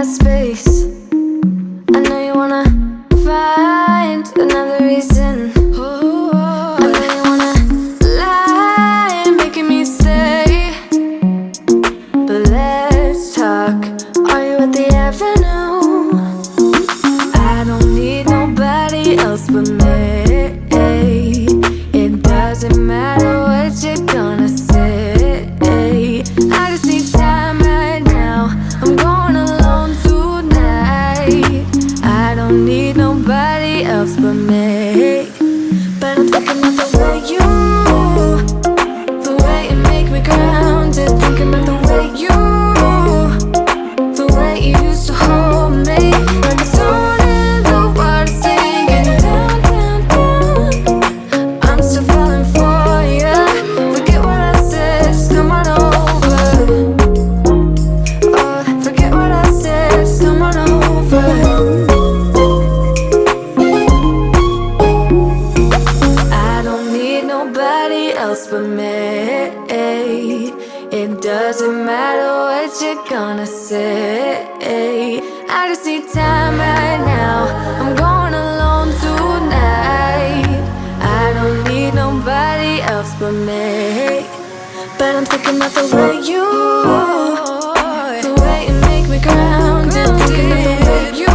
that space. I know you wanna find another reason. I know you wanna lie, making me stay. But let's talk. Are you at the avenue? I don't need nobody else but me. It doesn't matter what you're gonna say. I just need time right now. I'm going alone tonight. I don't need nobody else but me. But I'm thinking about the way you move, the way you make me grounded. Thinking about the way you, the way you used to hold me. Like a stone in the water sinking down, down, down. I'm still falling for ya. Forget what I said, just come on over. Oh, forget what I said, just come on over. I don't need nobody else but me. It doesn't matter what you're gonna say. I just need time right now. I'm going alone tonight. I don't need nobody else but me. But I'm thinking about the way you, the way you make me grounded. Thinking of the way you,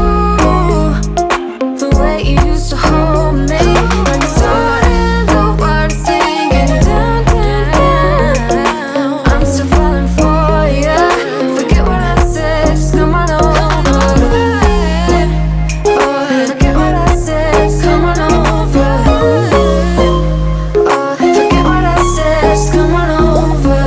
the way you used to hold me. Like a stone in the water sinking down, down, down. I'm still falling for ya. Forget what I said, just come on over. Oh, forget what I said, just come on over. Oh, forget what I said, just come on over.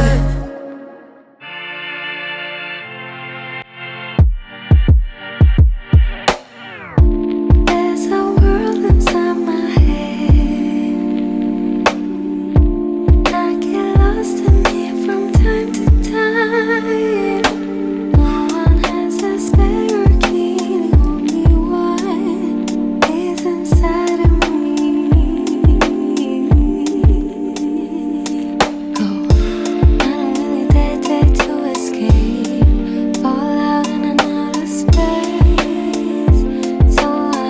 There's a world inside my head. I get lost in it from time to time. No one has a spare key, the only one is inside of me. Go, I don't really dare to escape. Fall out in another space, so I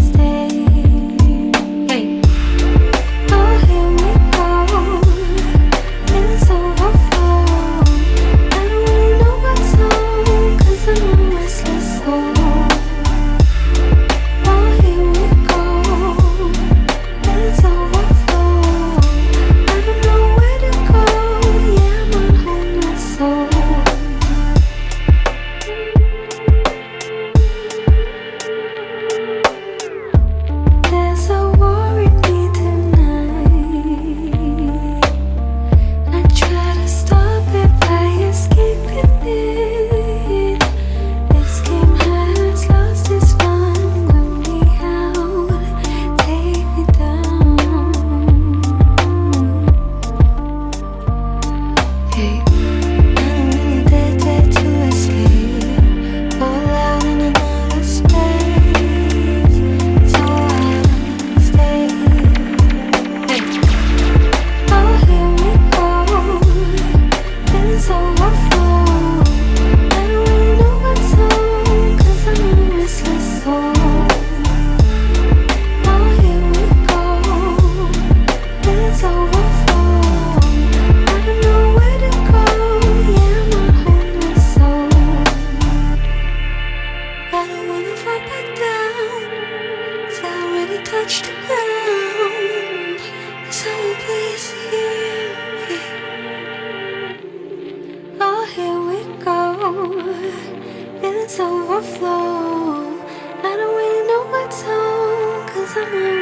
stay. Hey. Oh, here we go. It's overflow. I don't really know what's on, 'cause I'm a restless soul. Oh, here we go. It's overflow. I don't know where to go. Yeah, I'm a homeless soul. There's a war in me tonight. I try to stop it by escaping it. This game has lost its fun. Got me out, take me down. Hey, I don't really dare to escape. Fall out in another space, so I stay. Hey. Oh, here we go. It's overflow. I don't really know what's on, 'cause I'm a restless soul. Oh, here we go. It's overflow. I don't know where to go. Yeah, I'm a homeless soul. I don't wanna fall back down, 'cause I already touched the ground. So please hear me. Oh, here we go. It's overflow. I don't really know what's on, 'cause I'm a